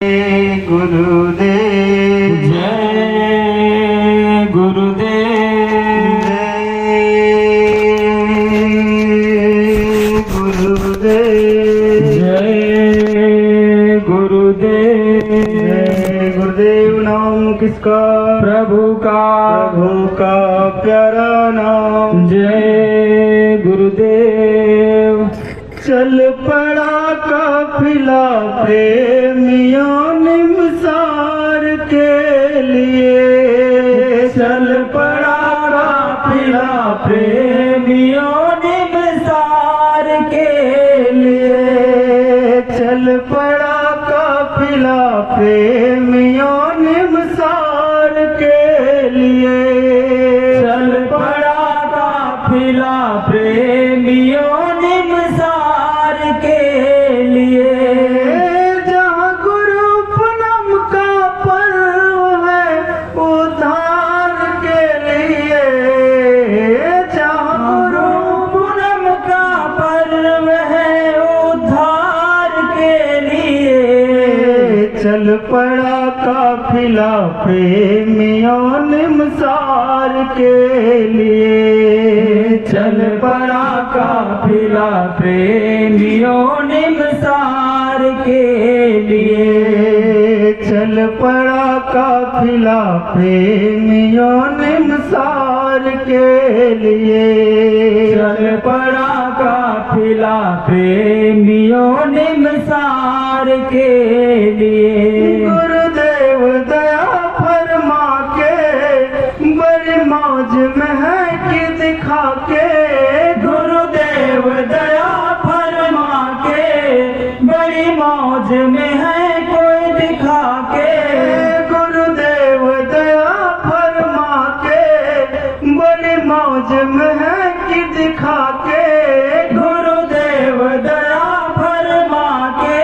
गुरुदेव जय गुरुदेव गुरुदेव जय गुरुदेव जय गुरुदेव। नाम किसका? प्रभु का प्रभु का प्यारा नाम। जय गुरुदेव। चल पड़ा काफिला प्रेमियों निमसार के लिए। चल पड़ा काफिला प्रेमियों निमसार के लिए। चल पड़ा काफिला प्रेमियों निमसार के लिए। चल पड़ा काफिला प्रेमियों निमसार के लिए। जहाँ गुरु पूनम का पर्व है उद्धार के लिए। जहाँ गुरु पूनम का पर्व है उद्धार के लिए। चल पड़ा काफिला प्रेमियों निमसार के लिए। चल पड़ा काफिला प्रेमियों निमसार के लिए। चल पड़ा काफिला प्रेमियों निमसार के लिए। चल पड़ा काफिला प्रेमियों निमसार के लिए। गुरुदेव दया फरमा के बड़ी मौज में है कि दिखा के। गुरुदेव दया फरमा के बड़ी मौज में है कोई दिखा के। गुरुदेव दया फरमा के बड़ी मौज में है कि दिखा के। गुरुदेव दया फरमा के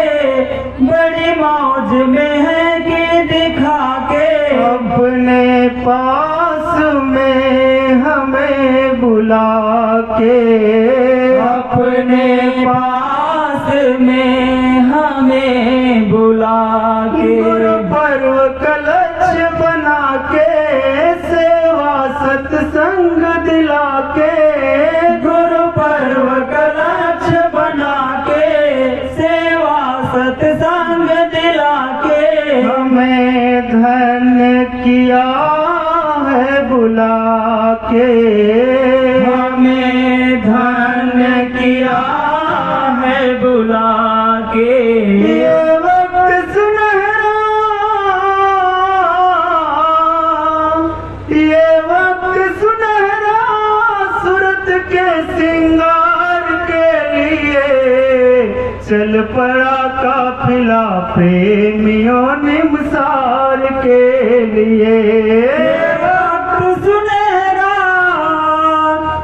बड़ी मौज में है कि दिखा के। अपने पास में हमें बुला के। अपने पास में हमें बुला के। गुरु पर्व कलश बना के सेवा सत्संग दिला के। गुरु पर्व कलश बना के सेवा सत्संग दिला के। हमें धन्य किया है बुला के। हमें धन्य किया है बुला के। ये वक्त सुनहरा, ये वक्त सुनहरा सूरत के सिंगार के लिए। चल पड़ा काफिला प्रेमियों निमसार के लिए। ये वक्त सुनहरा,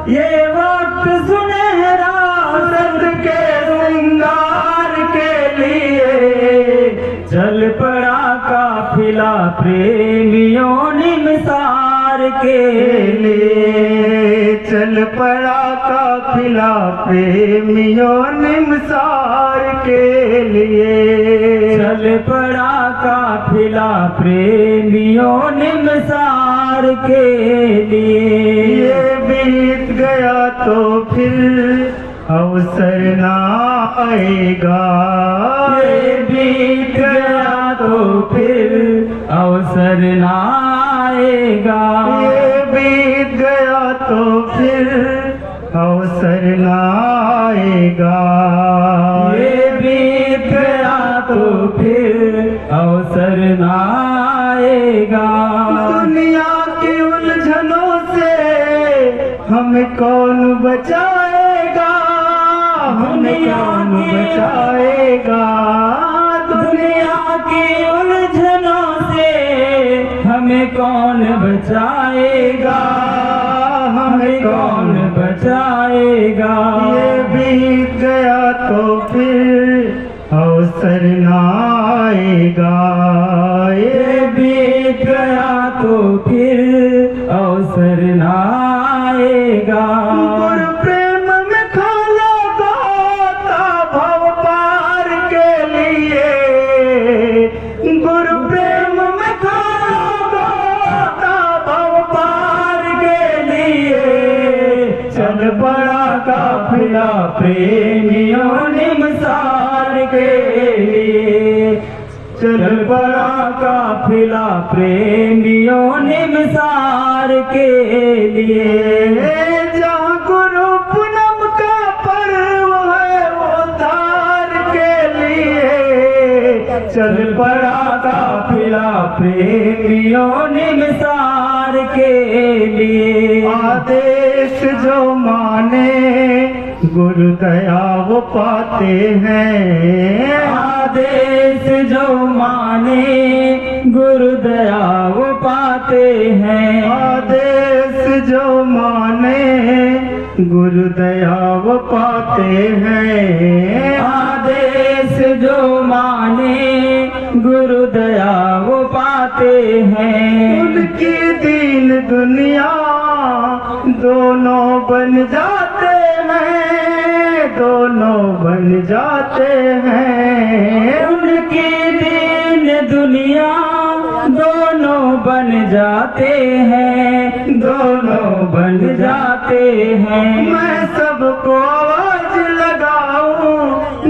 ये वक्त सुनहरा सूरत के सिंगार के लिए। चल पड़ा काफिला प्रेमियों निमसार के लिए। चल पड़ा काफिला प्रेमियों निमसार के लिए। चल पड़ा काफिला प्रेमियों निमसार के लिए। ये बीत गया तो फिर अवसर ना आएगा। ये बीत गया तो फिर अवसर ना आएगा। ये बीत गया तो फिर अवसर ना आएगा। ये बीत गया तो फिर अवसर ना आएगा। दुनिया की उलझनों से हमें कौन बचाएगा? हमें कौन बचाएगा? दुनिया की उलझनों से हमें कौन बचाएगा? हमें कौन बचाएगा? ये बीत गया तो फिर अवसर ना आएगा। ये बीत गया तो फिर अवसर ना आएगा। गुरु प्रेम में खाला गाता भव पार के लिए। काफिला प्रेमियों निमसार के लिए, चल पड़ा काफिला प्रेमियों निमसार के लिए। जहाँ गुरु पूनम का पर्व है वो धार के लिए, चल पड़ा काफिला प्रेमियों निमसार के लिए। आदेश जो माने गुरु दया वो पाते हैं, आदेश जो माने गुरु दया वो पाते हैं, आदेश जो माने गुरु दया वो पाते हैं, आदेश जो माने गुरु दया वो पाते हैं। उनकी दीन दुनिया दोनों बन जाते हैं, दोनों बन जाते हैं। उनकी दीन दुनिया दोनों बन जाते हैं, दोनों बन जाते हैं। मैं सबको आवाज लगाऊं,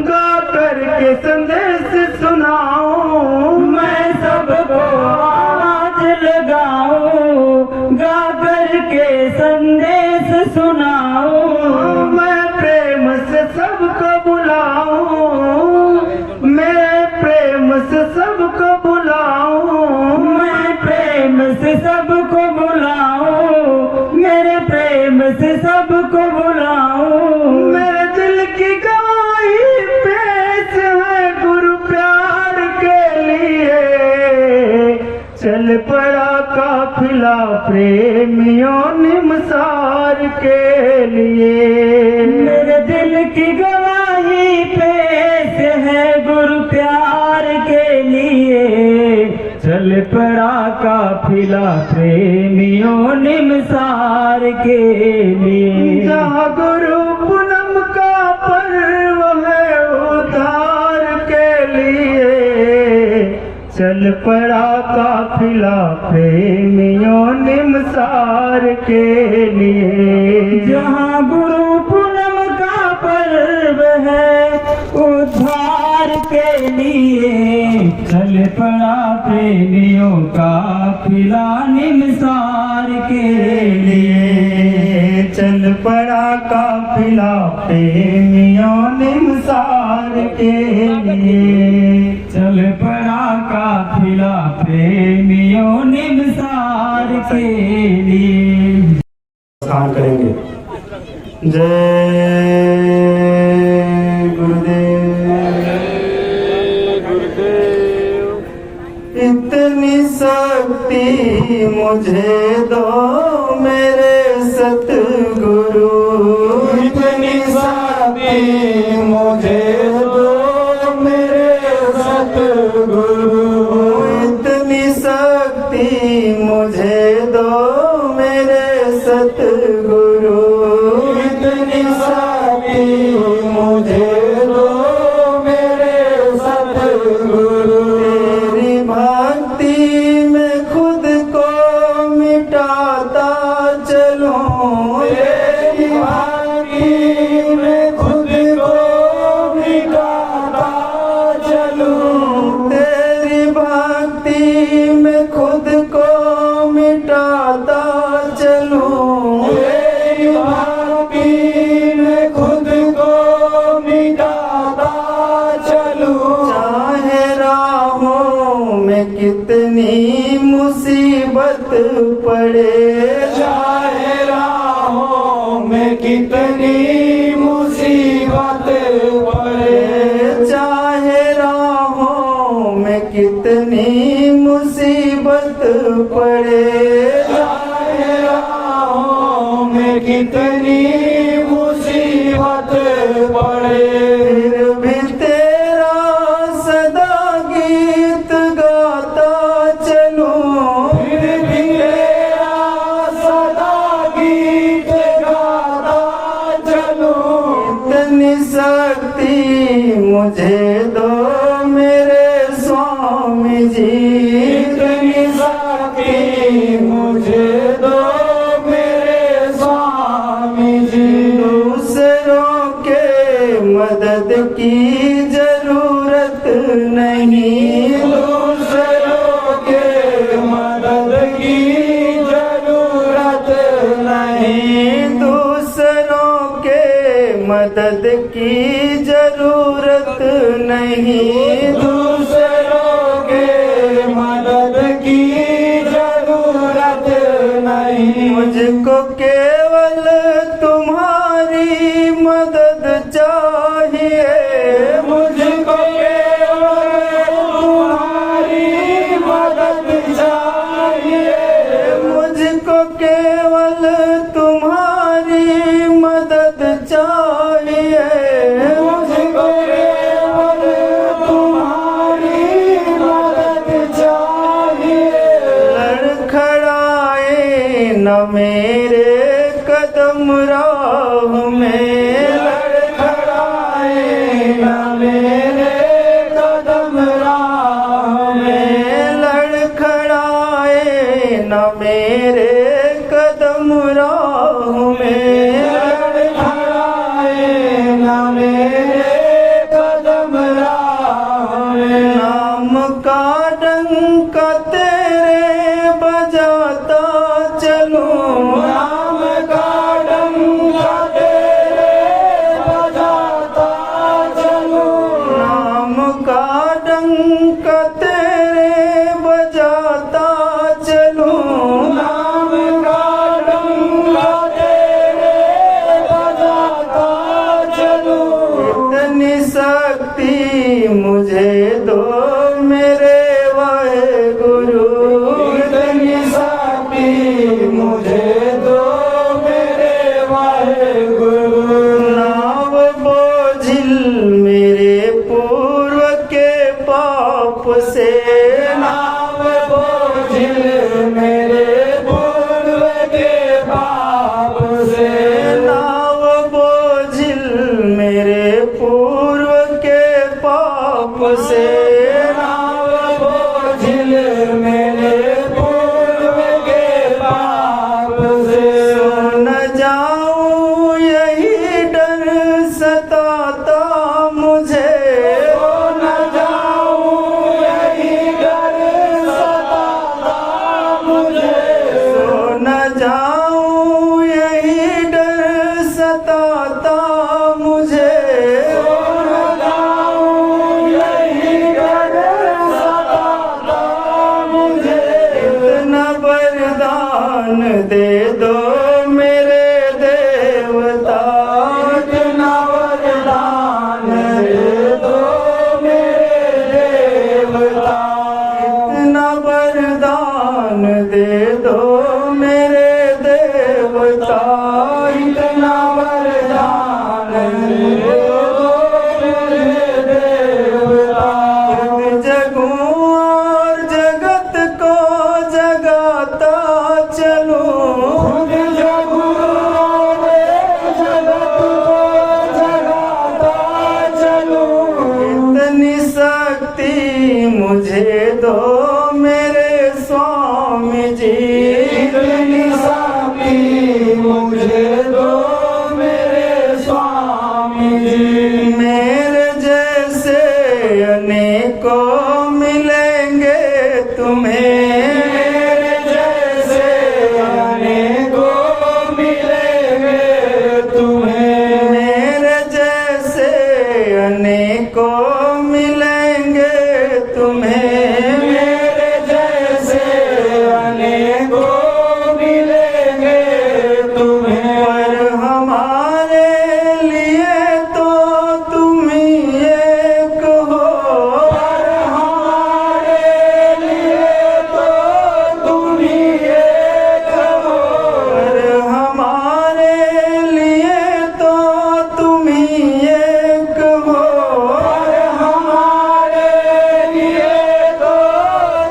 गा करके संदेश सुनाऊं, मैं सबको आवाज लगाऊं, गा करके संदेश सुनाऊं। मैं प्रेम से सबको बुलाऊं, मैं प्रेम से सबको बुलाऊं, मैं प्रेम से सबको बुलाऊं, मेरे प्रेम से सबको बुलाऊं। मेरे दिल की गवाही पेश है गुरु प्यार के लिए, चल पड़ा काफिला प्रेमियों निमसार के लिए। मेरे दिल की गवाही पेश है गुरु प्यार के लिए, चल पड़ा काफिला प्रेमियों निमसार के लिए। जहाँ गुरु पूनम का पर्व है उद्धार के लिए, चल पड़ा काफिला प्रेमियों निमसार के लिए। जहाँ गुरु पूनम का पर्व है उद्धार के लिए, चल पड़ा प्रेमियों का काफिला निमसार के लिए, चल पड़ा काफिला प्रेमियों निमसार के लिए, चल पड़ा काफिला प्रेमियों निमसार के लिए। स्थान करेंगे। जय गुरुदेव। इतनी शक्ति मुझे दो मेरे सतगुरु, इतनी शक्ति मुझे दो मेरे सतगुरु, इतनी शक्ति मुझे दो मेरे सतगुरु, इतनी शक्ति मुझे दो मेरे सतगुरु। तेरी भक्ति में खुद को मिटाता चलूं, तेरी भक्ति में खुद को मिटाता चलूं, तेरी भक्ति में खुद को मिटाता चलूं, तेरी भक्ति में खुद को मिटाता चलूं। चाहे राहों में कितनी मुसीबत पड़े, चाहे राहों में कितनी मुसीबत पड़े, चाहे राहों में कितनी मुसीबत पड़े, चाहे राहों में कितनी मुसीबत पड़े, फिर भी तेरा सदा गीत गाता चलूं, फिर भी तेरा सदा गीत गाता चलूं। इतनी शक्ति मुझे दो मेरे स्वामी जी, इतनी शक्ति मुझे दो मेरे स्वामी जी। दूसरों मेरे कदम राह में, लड़खड़ाए न मेरे कदम राह में। नाम का डंका तेरे बजाता चलूं, नाम का डंका तेरे बजाता चलूं। नाम का डंका तेरे बजाता चलूं। नाम का डंका तेरे बजाता चलूं। इतनी शक्ति मुझे दो मेरे वाहेगुरु, इतनी शक्ति मुझे दो मेरे वाहेगुरु। नाव बोझिल मेरे पूर्व के पाप से, नाव बोझिल मेरे पूर्व के पाप से। नाव बोझिल मेरे पूर्व के पाप से। नाव बोझिल मेरे पूर्व के पाप से। न जाऊं यही डर सताता मुझे, न जाऊं यही डर सताता मुझे। न जाऊं यही डर सताता मुझे। न जाऊं यही डर सताता मुझे। इतना वरदान दे दो मेरे देवता, इतना वरदान दे दो मेरे देवता। इतना वरदान दे दो मेरे देवता। इतना वरदान दे दो मेरे देवता। जगूं और जगत को जगाता चलूं, खुद जगूं जगत को जगाता चलूं। इतनी शक्ति मुझे दो मेरे स्वामी जी। इतनी शक्ति मुझे दो मेरे स्वामी जी। मेरे जैसे अनेकों मिलेंगे तुम्हें, मेरे जैसे अनेकों मिलेंगे तुम्हें। मेरे जैसे अनेकों मिलेंगे तुम्हें। मेरे जैसे अनेकों मिलेंगे तुम्हें। पर हमारे लिए तो तुम ही एक हो, पर हमारे लिए तो तुम ही एक हो। पर हमारे लिए तो तुम ही एक हो। पर हमारे लिए तो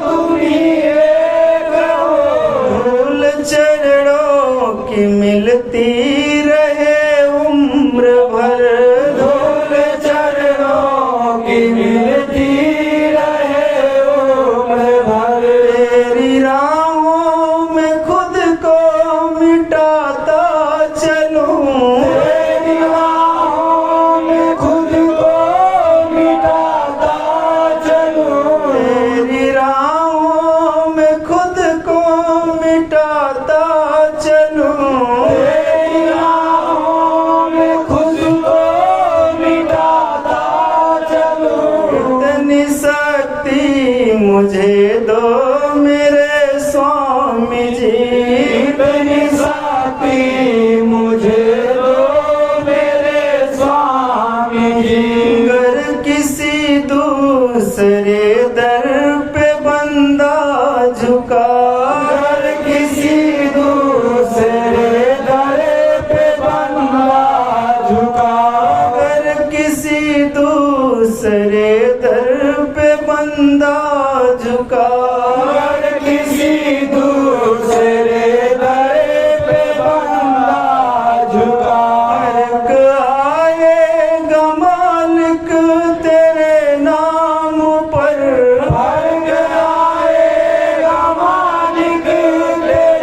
तुम ही एक हो। धूल चरणों की मिलती रहे उम्र भर, धूल चरणों की मिलती रहे उम्र भर। तेरी राहों में खुद को मिटाता चलूं, तेरी राहों में खुद को मिटाता चलूं। तेरी राहों में खुद को मिटाता चलूं। तेरी राहों में खुद को मिटाता चलूं। इतनी शक्ति मुझे दो मेरे स्वामी जी। इतनी शक्ति मुझे दो मेरे स्वामी जी। अगर किसी दूसरे दर पे बंदा झुका, अगर किसी दूसरे दर पे बंदा झुका। अगर किसी दूसरे दर पे बंदा झुका। अगर किसी दूसरे दर पे बंदा झुका। फर्क आएगा मालिक तेरे नाम पर, फर्क आएगा मालिक तेरे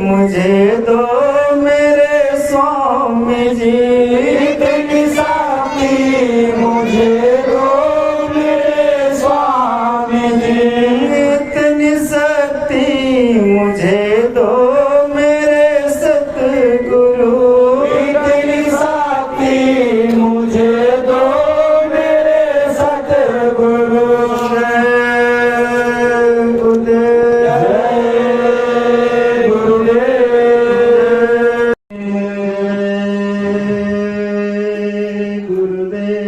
मुझे दो मेरे स्वामी जी। इतनी शक्ति मुझे दो मेरे स्वामी जी। इतनी शक्ति मुझे दो मेरे सतगुरु। इतनी शक्ति मुझे दो मेरे सतगुरु। जय गुरुदेव जय गुरुदेव। गुरुदेव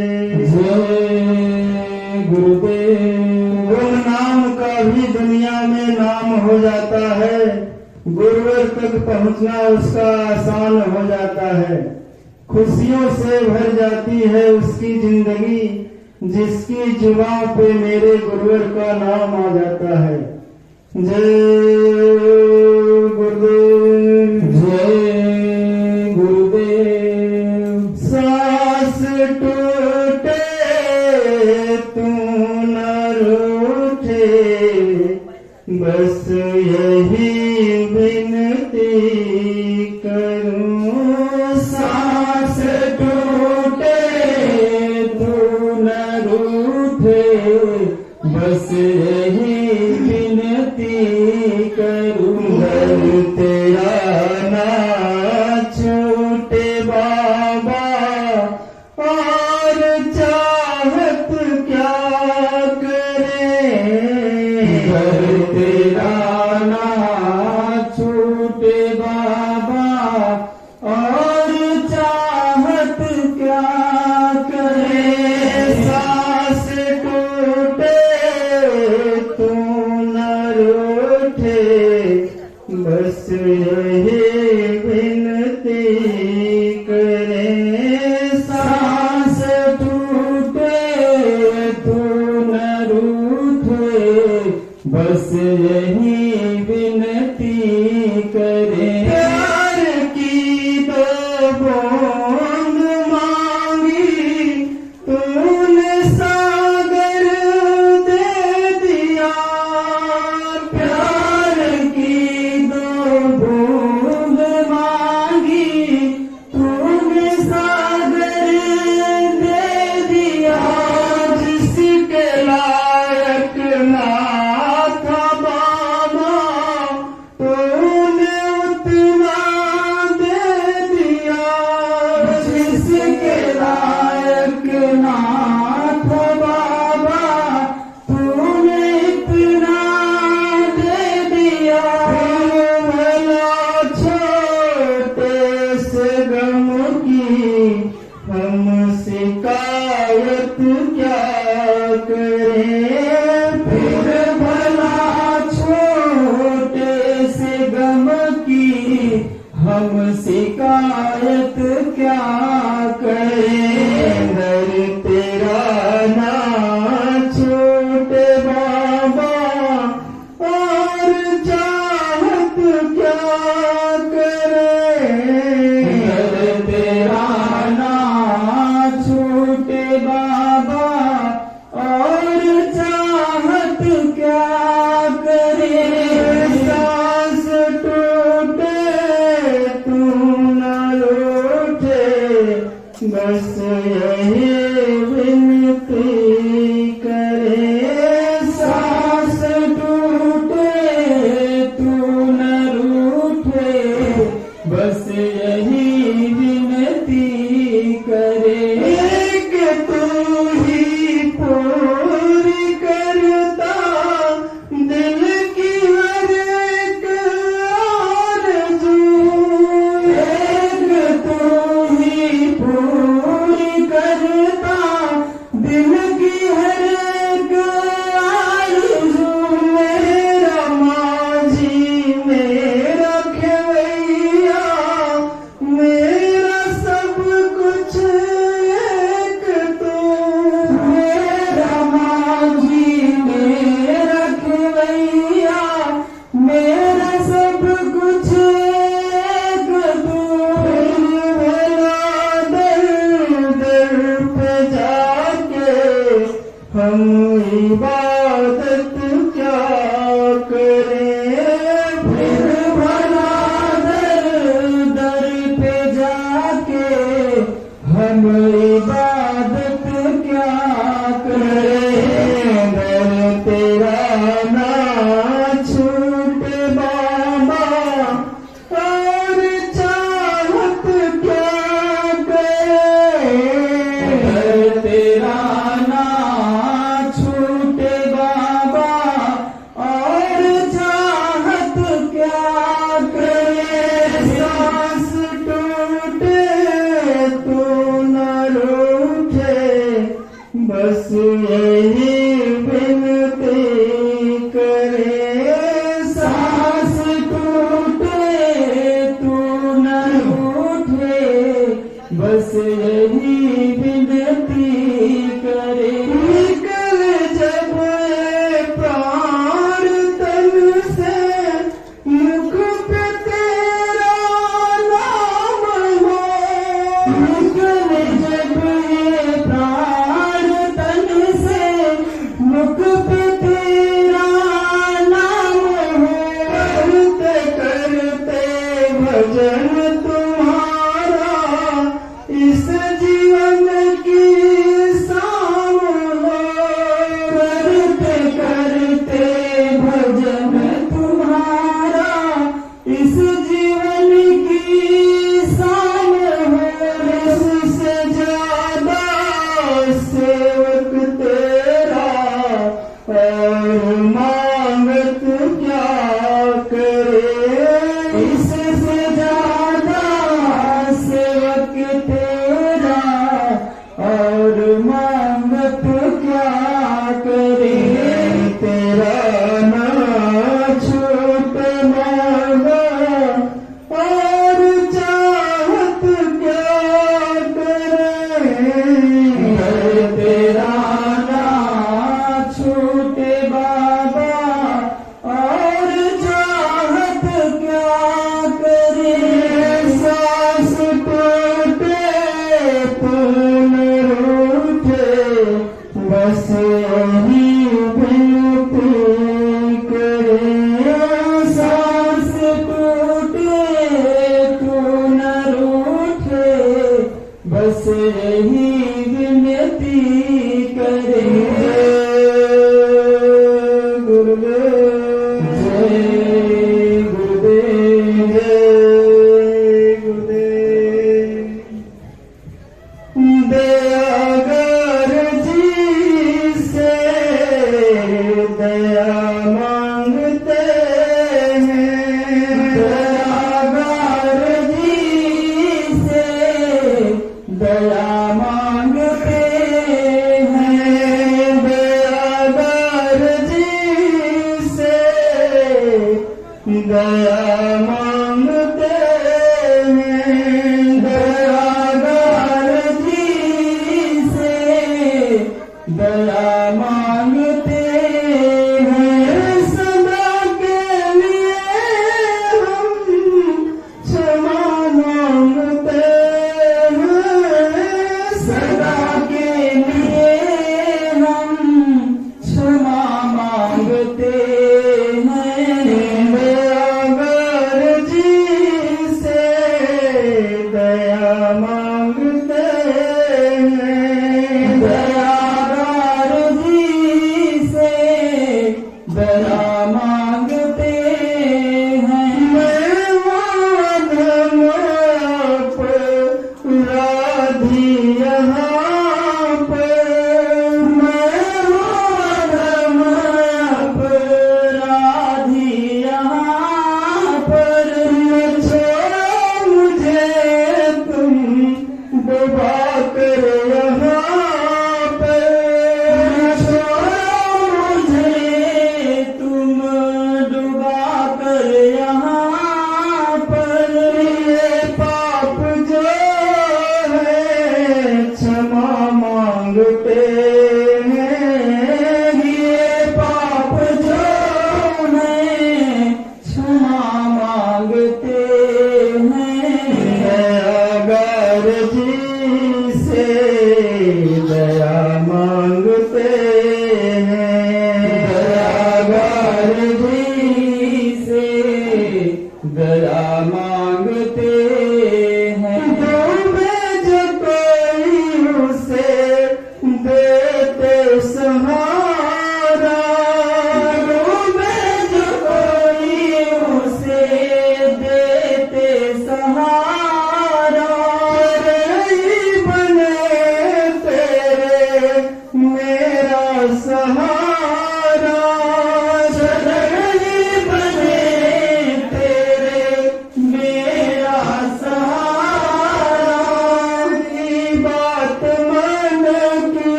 गुरुदेव। गुरु नाम का भी दुनिया में नाम हो जाता है। गुरुवर तक पहुंचना उसका आसान हो जाता है। खुशियों से भर जाती है उसकी जिंदगी जिसकी जुबान पे मेरे गुरुवर का नाम आ जाता है। जय गुरुदेव जय गुरुदेव। सांस टूटे तू न रूठे बस यही विनती करूं। सांस टूटे तू न रूठे बस यही विनती करूं। घर तेरा ना छूटे बाबा और चाहत क्या करें। घर तेरा ना छूटे बाबा और चाहत क्या करें। सांस टूटे तू न रूठे बस यही विनती करें। सांस टूटे तू न रूठे बस यही विनती करें। प्यार की तो बूंद मांगी तूने सागर दे दिया। प्यार की दो बूंद मांगी तूने सागर दे दिया। जिसके लायक ना था बाबा तूने उतना दे दिया। जिसके लायक ना था बाबा तूने इतना दे दिया। भला छोटे से गम की हम शिकायत क्या करें। फिर भला छोटे से गम की हम शिकायत क्या करें। दर तेरा ना छोटे बाबा और चाहत क्या करें। दर तेरा ना छूटे बाबा और चाहत क्या करें। सांस टूटे तू न रूठे बस यही विनती करे। सांस टूटे तू न रूठे बस यही विनती करे। एक तू ही पूरी करता दिल की हर एक आरज़ू। एक तू ही पूरी करता दिल की हर एक आरज़ू। मेरा माझी मेरा खेवैया भजन तुम्हारा इस जीवन की शाम हो। करते करते भजन तुम्हारा इस जीवन की शाम हो। इससे ज्यादा सेवक तेरा और मांगत क्या करे। इससे ज्यादा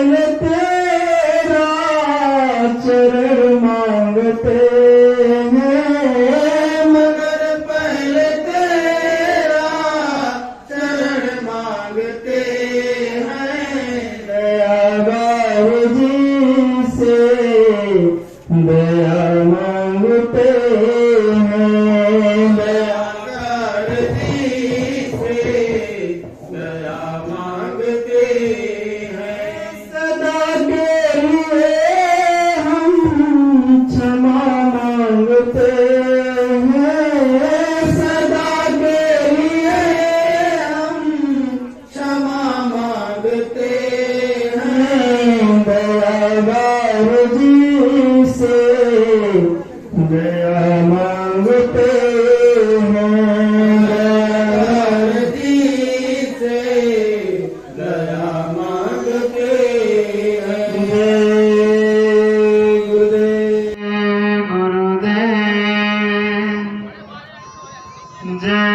पहले तेरा चरण मांगते हैं, मगर पहले तेरा चरण मांगते हैं। दयागार जी से दया मांगते हैं, दयागार जी से दया मांगते हैं। सदा के लिए हम क्षमा मांगते हैं, सदा के लिए हम क्षमा मांगते हैं। दयागार जी से दया मांगते हैं, दयागार जी से दया मांगते हैं। जय गुरुदेव, जय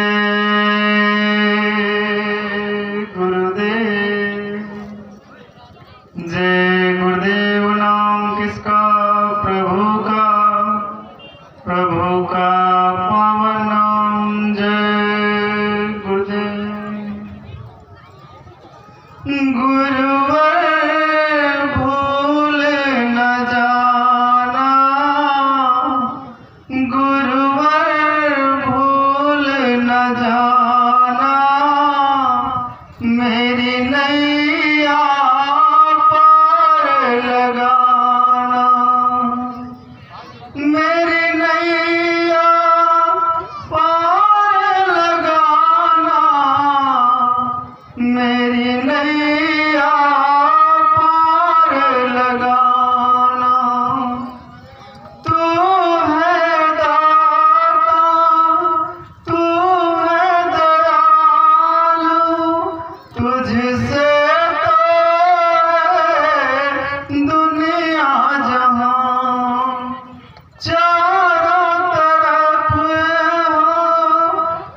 गुरुदेव, जय गुरुदेव। नाम किसका? प्रभु का पावन नाम। जय गुरुदेव। गुरुवर भूल न जाना, गुरुवर भूल न जाना, मेरी नैया पार लगाना, मेरी नैया पार लगाना, मेरी नैया पार लगाना। तू है दाता, तू है दयालु, तुझसे तो है दुनिया जहां। चारों तरफ हो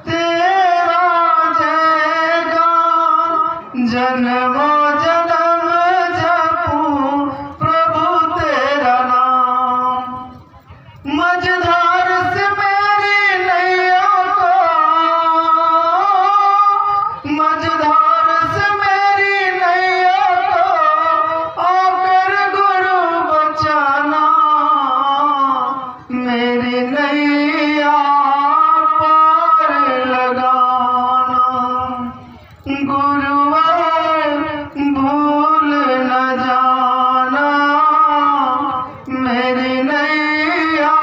तेरा जयगान, जन्मों जन्म जपूं प्रभु तेरा नाम। मझधार से मेरी नैया को, मझधार से मेरी नैया को आकर गुरु बचाना, मेरी नैया पार लगाना। गुरुवर भूल न जाना, मेरी नैया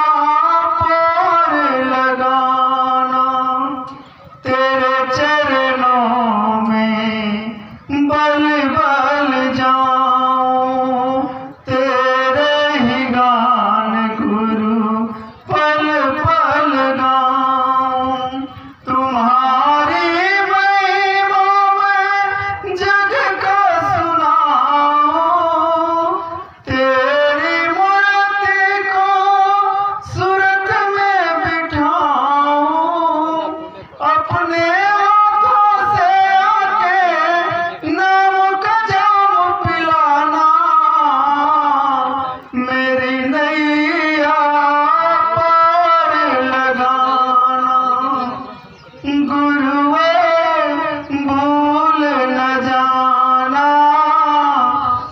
पार लगाना। तेरे चरणों में बल बल जाऊं, तेरे ही गान गुरु पल पल गाऊं। तुम्हारी महिमा में जग का सुनाऊं, तेरी मूर्ति को सूरत में बिठाऊं। अपने हाथों से आके नाम का जाम पिलाना, मेरी नैया पार लगाना। गुरुवर भूल न जाना,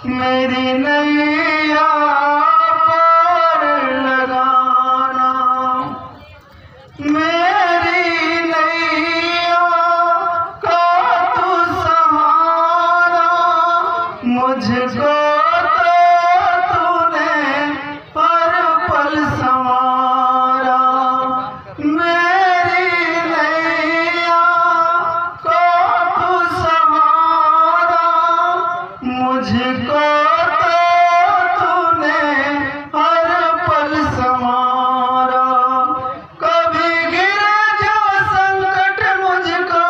मेरी नैया पार लगाना। मेरी नैया का तू सहारा, मुझको तो तूने हर पल संवारा। मेरी नैया का तू सहारा, मुझको तो तूने हर पल संवारा। कभी गिरे जो संकट मुझको,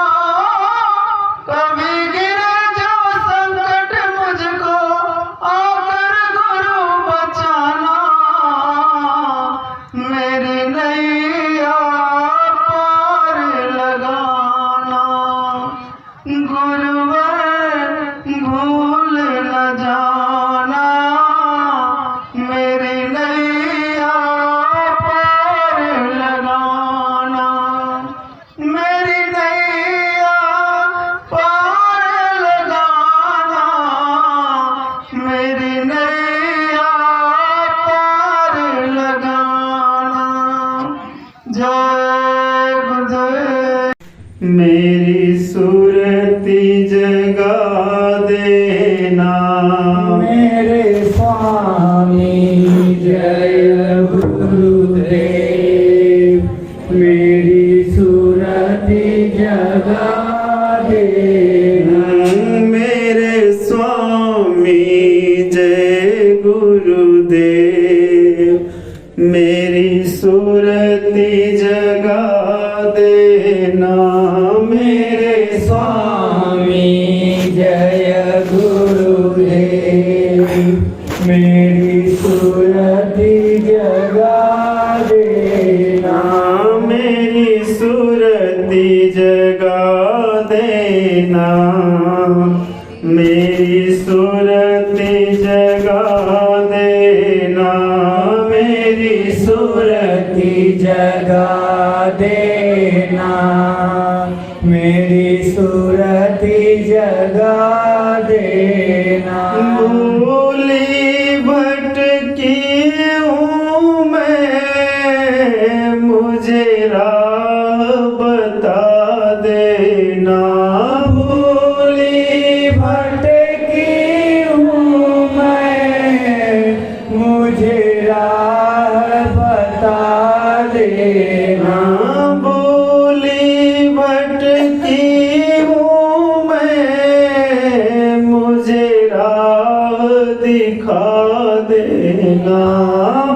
कभी गिरे जो संकट मुझको, आकर गुरु बचाना, मेरी नैया पार लगाना। गुरुवर भूल न जाना, मेरी सुरती जगा देना। मेरे स्वामी जय गुरुदेव, मेरी सुरति जगा देना। मेरे स्वामी जय गुरुदेव, मेरी सुरति जगा देना। मेरे स्वामी जय गुरुदेव, मेरी सुरति जगा देना। मेरी सुरति जगा देना। मेरी सुरति जगा देना। मेरी सुरति जगा देना। मेरी सुरति जगा देना। भूली भटकी हूँ मैं, मुझे राह बता देना। भूली भटकी हूँ मैं, मुझे राह बता देना। भूली भटकी हूँ मैं, मुझे राह दिखा देना।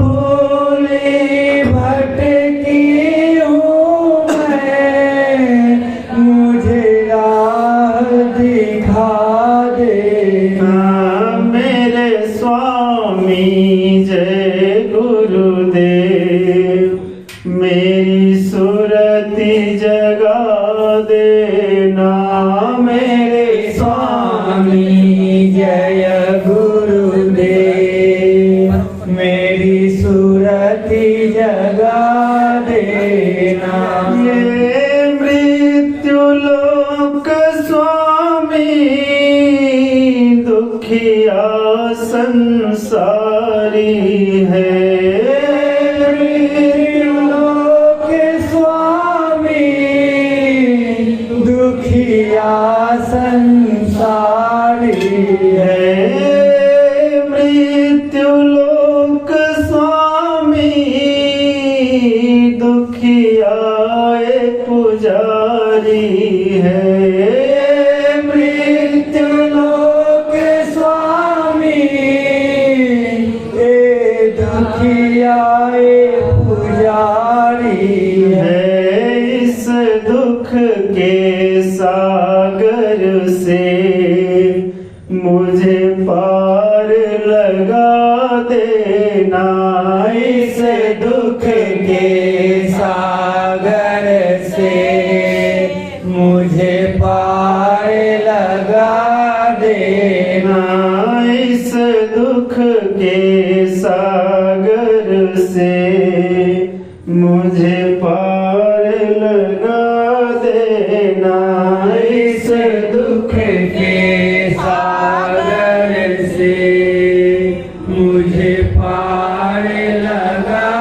भूली भटकी हूँ मैं, मुझे राह दिखा देना। मेरे स्वामी जय गुरुदेव, मेरी सुरति जगा देना। मेरे स्वामी जय गुरुदेव, मेरी सुरति जगा देना। ये मृत्युलोक स्वामी, दुखिया संसारी है। लोक स्वामी, दुखिया संसारी है। मृत्युलोक स्वामी, दुखिया पुजारी है। मृत्युलोक स्वामी, ए दुखिया पुजारी है। इस दुख के सागर से मुझे पार लगा देना। इस दुख के सागर से मुझे पार लगा देना। इस दुख के सागर से मुझे पार लगा देना। इस दुख के सागर से मुझे पार लगा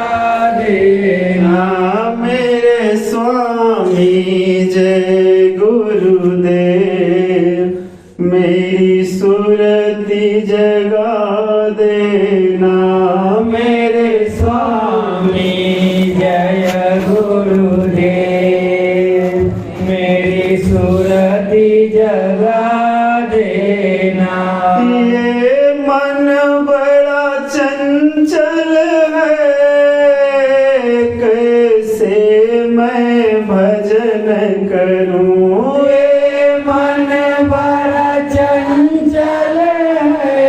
देना। मेरे स्वामी जय गुरुदेव, मेरी सुरति जगा देना। मेरे स्वामी जय गुरुदेव, मेरी सुरति जगा देना। ये मन बड़ा चंचल है, कैसे मैं भजन करूं। ये मन बड़ा चंचल है,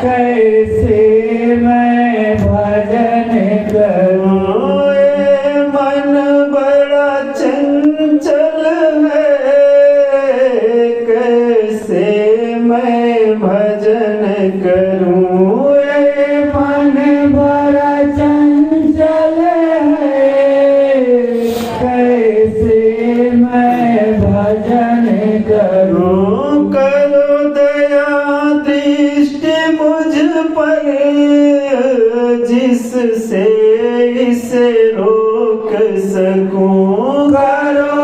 कैसे मैं भजन करूं। ये मन बड़ा चंचल है, कैसे मैं भजन करूं। ये मन बड़ा चंचल है, कैसे मैं भजन करूं। करो दया दृष्टि मुझ पर, जिससे इसे रोक सकूं। करो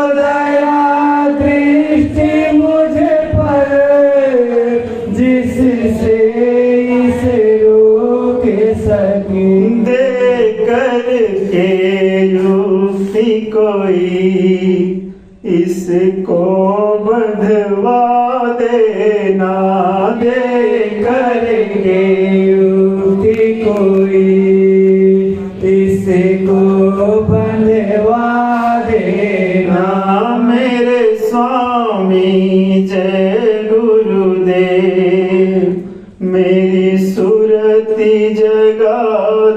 इसको बंधवा देना, दे करके युक्ति कोई, इसको बंधवा देना। मेरे स्वामी जय गुरुदेव, मेरी सुरति जगा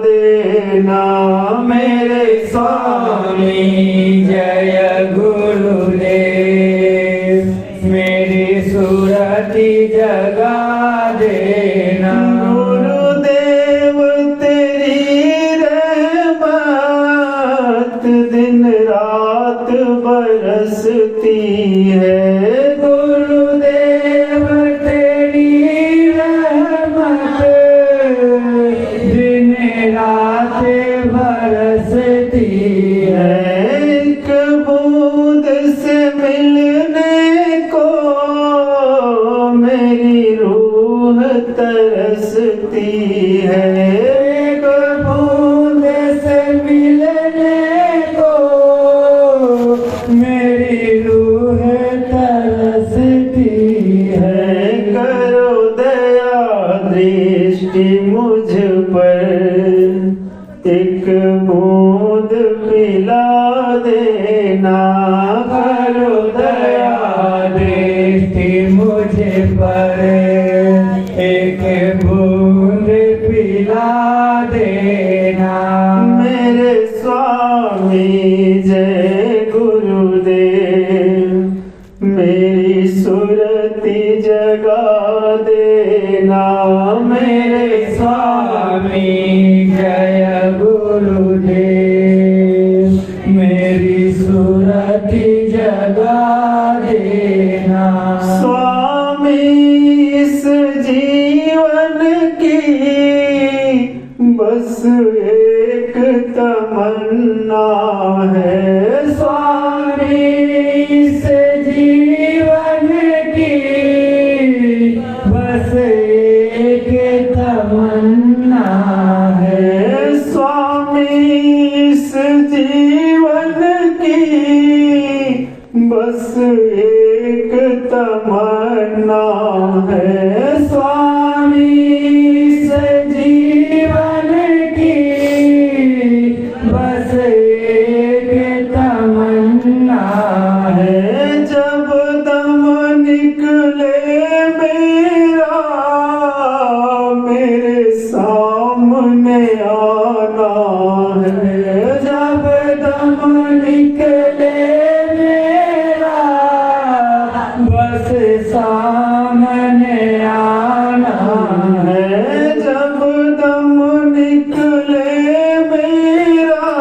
देना। मेरे स्वामी जय गुरुदेव, मेरी सुरति जगा देना। गुरुदेव तेरी रहमत दिन रात बरसती है। गुरुदेव तेरी रहमत दिन रात बरसती है। एक बूंद से मिलने को मेरी रूह तरसती है। एक बूंद से मिलने को मेरी रूह तरसती है। करो दया दृष्टि मुझ पर, एक बूंद पिला देना। करो दया दृष्टि मुझे पर, एक बूंद पिला देना। मेरे स्वामी जय गुरुदेव, मेरी सुरति जगा देना। मेरे स्वामी जय गुरुदेव, मेरी सुरति जगा देना। स्वामी इस जीवन की बस एक तमन्ना है। स्वामी इस जीवन की बस एक तमन्ना है। स्वामी इस जीवन की बस एक तमन्ना है। स्वामी इस जीवन की बस एक तमन्ना है। जब दम निकले मेरा, मेरे सामने आना है। जब दम निकले मेरा, बस सामने आना है। जब दम निकले मेरा,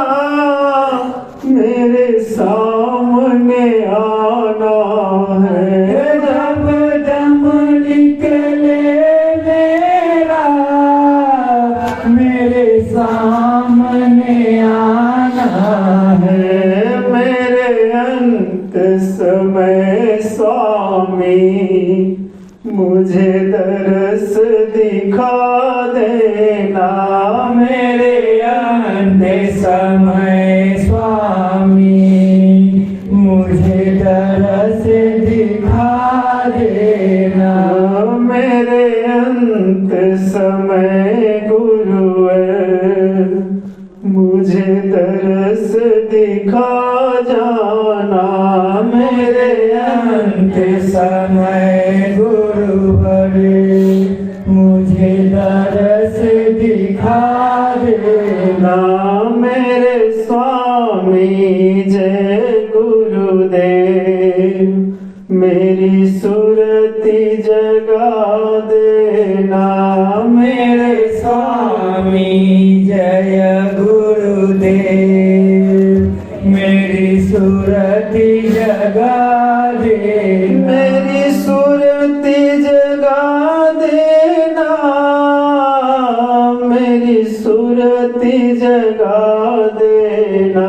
मेरे सामने आना है। जब दम निकले मेरा, मेरे सामने आना है। मेरे अंत समय स्वामी मुझे दरस दिखा देना। मेरे अंत समय स्वामी मुझे दरस दिखा देना। मेरे अंत समय गुरुवर मुझे दरस दिखा जाना। मेरे अंत समय गुरुवर मुझे दरस दिखा देना। मेरे स्वामी जय गुरुदेव, मेरी सुरति जगा देना। मेरे स्वामी जय गुरुदेव, मेरी सुरति जगा देना। मेरी सुरति जगा देना। मेरी सुरति जगा देना।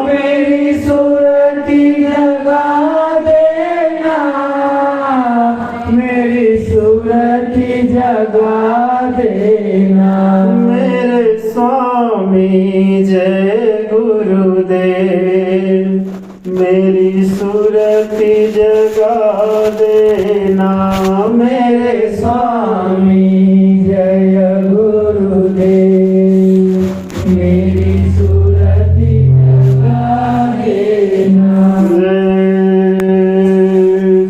मेरी सुरति जगा देना। मेरी सुरति जगा देना। मेरे स्वामी जय गुरुदेव, मेरी सूरति जगा देना मेरे स्वामी जय गुरुदेव मेरी सूरति जगा देना जय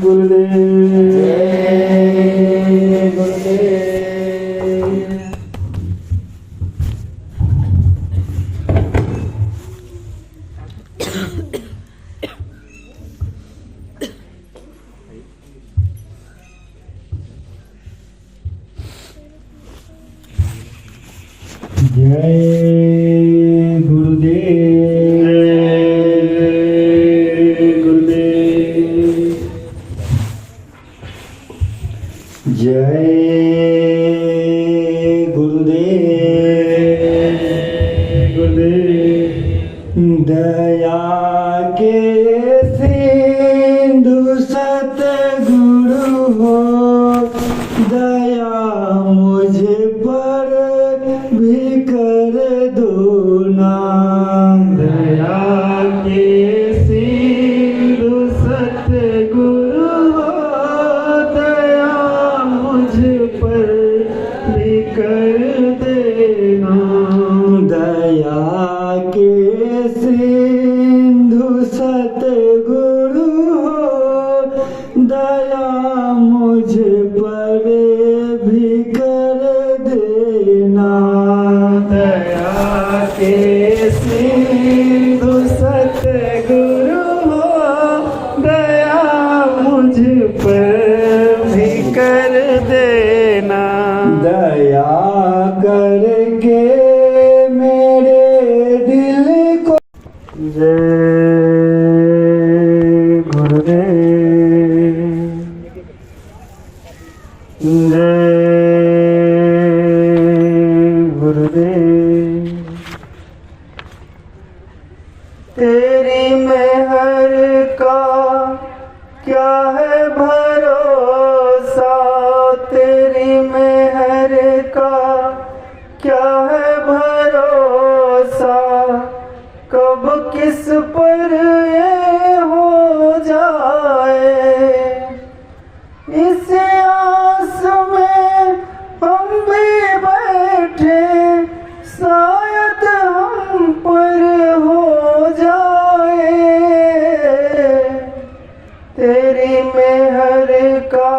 गुरुदेव जय गुरुदेव जय गुरुदेव जय गुरुदेव जय गुरुदेव गुरुदेव दया के सिंधु सतगुरु हो दया मुझ पर भी कर दो ना दया के सिंधु सतगुरु हो दया मुझ पर भी कर देना दया के सिंधु सतगुरु हो दया मुझ पर भी कर देना दया के सिंधु सतगुरु हो दया मुझ पर भी कर देना दया करके मेरे दिल को जय गुरुदेव जय गुरुदेव तेरी मेहर का क्या है भरोसा तेरी मेहर का क्या है भरोसा कब किस पर ये हो जाए इस आस में हम भी बैठे शायद हम पर हो जाए तेरी मेहर का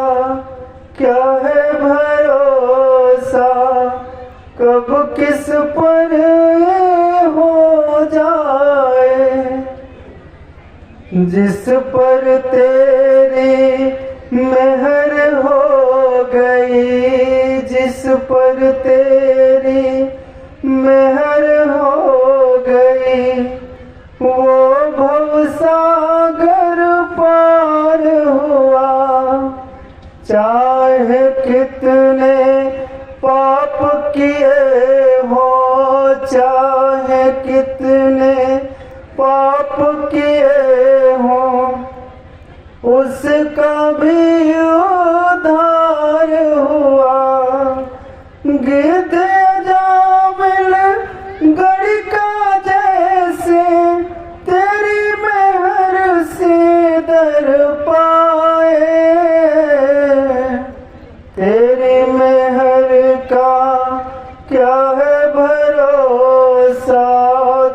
क्या है भरोसा कब किस पर ये हो जाए जिस पर तेरी मेहर हो गई जिस पर तेरी मेहर हो गई वो भवसागर पार हुआ चाहे कितने पाप किए हो चाहे कितने पाप किए हो उसका भी उद्धार हुआ गिरद जामिल गड़का जैसे तेरी मेहर से दर पाए तेरी मेहर का क्या है भरोसा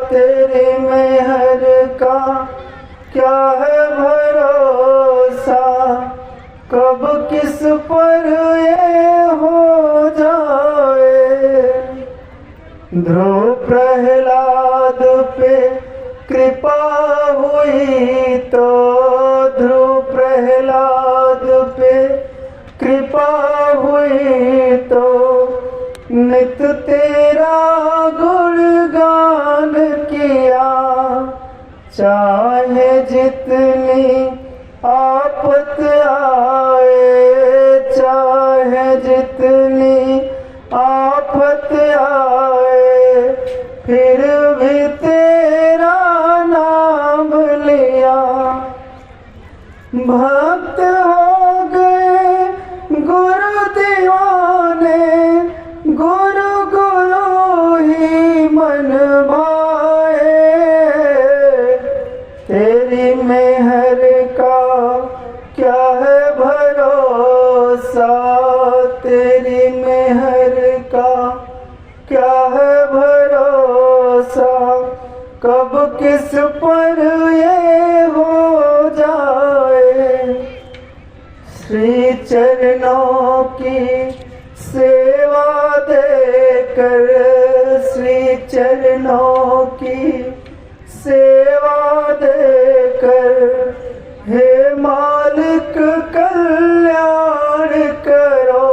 तेरी मेहर का क्या है भरोसा कब किस पर ये हो जाए ध्रुव प्रहलाद पे कृपा हुई तो ध्रुव प्रहलाद पे कृपा हुई तो नित तेरा गुणगान किया चाहे जितनी आपत आए चाहे जितनी आफत आए फिर भी तेरा नाम लिया भक्त हो गए गुरु दीवाने गुरु गुरु ही मन भाए तेरी मेहर पर ये हो जाए, श्री चरणों की सेवा देकर, श्री चरणों की सेवा देकर, हे मालिक कल्याण करो।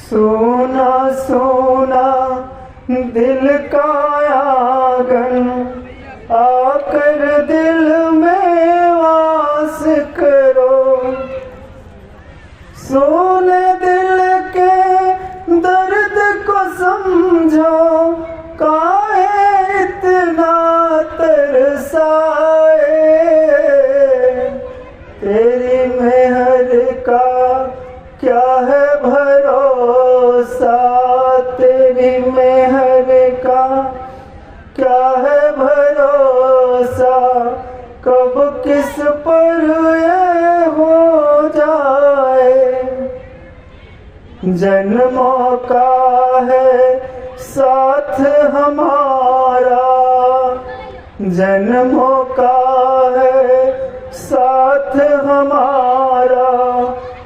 सोना सोना दिल का आंगन, आकर दिल में वास करो। सोने दिल के दर्द को समझो, काहे इतना तरसाए। तेरी मेहर का क्या है भरोसा, तेरी मेहर का क्या है भरोसा, कब किस पर ये हो जाए। जन्मों का है साथ हमारा, जन्मों का है साथ हमारा,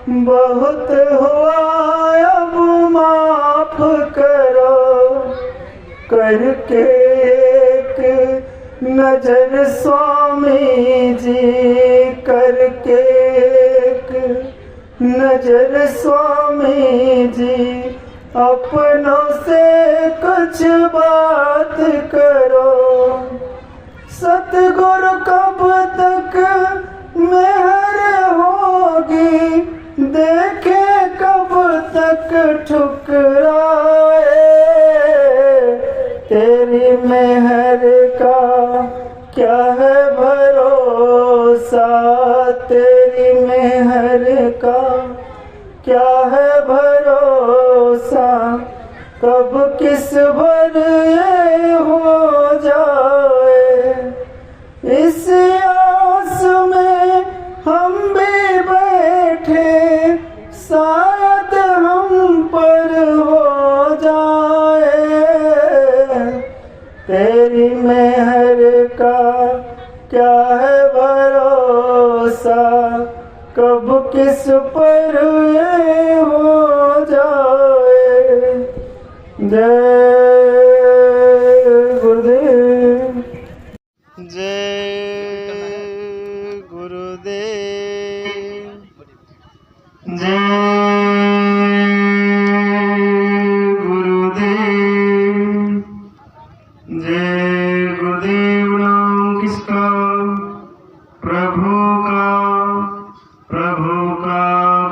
बहुत हुआ अब माफ करो। करके एक नजर स्वामी जी, करके एक नजर स्वामी जी, अपनों से कुछ बात करो। सतगुरु कब तक मेहर होगी, देखे कब तक ठुकराए। तेरी मेहर का क्या है भरोसा, तेरी मेहर का क्या है भरोसा, कब किस भर ये हो जाए। इस आस में हम भी बैठे, शायद हम पर हो जाए। तेरी मेहर का क्या है भरोसा, कब किस पर ये हो जाए। जय गुरुदेव, जय गुरुदेव, जय गुरुदेव। जय गुरुदेव नाम किसका, प्रभु का, प्रभु का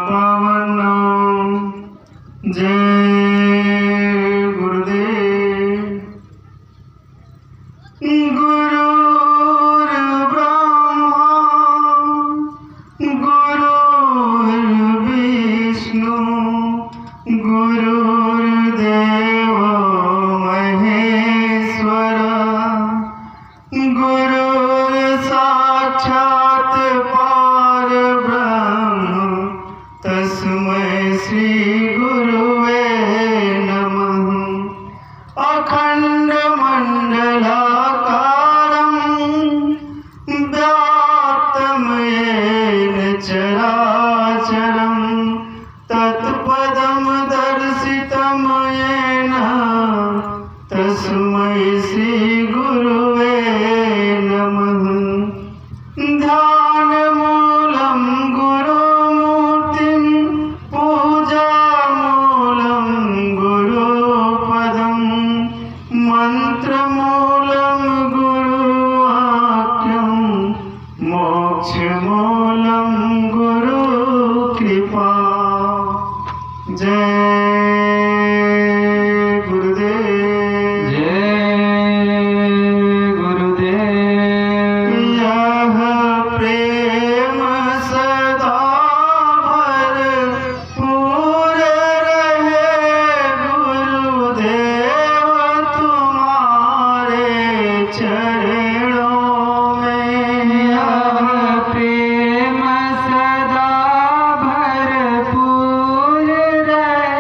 पावन नाम। जय गुरुदेव। गुरुर् ब्रह्मा गुरुर्विष्णु गुरुर्देव महेश्वर, गुरुर् साक्षात् परब्रह्म, तस्मै श्री गुरुवे नमः। अखंड मंडलाकारं व्याप्तं येन चराचरं, तत्पदं दर्शितं येन, तस्मै श्री गुरुवे नमः। ध्यानमूलं गुरुमूर्तिं, पूजामूलं गुरुपदं, मन्त्रमूलं गुरुवाक्यं, मोक्षमूलं गुरुकृपा। जय गुरुदेव, जय गुरुदेव। यह प्रेम सदा भरपूर रहे, गुरुदेव तुम्हारे चरणों में। यह प्रेम सदा भरपूर रहे,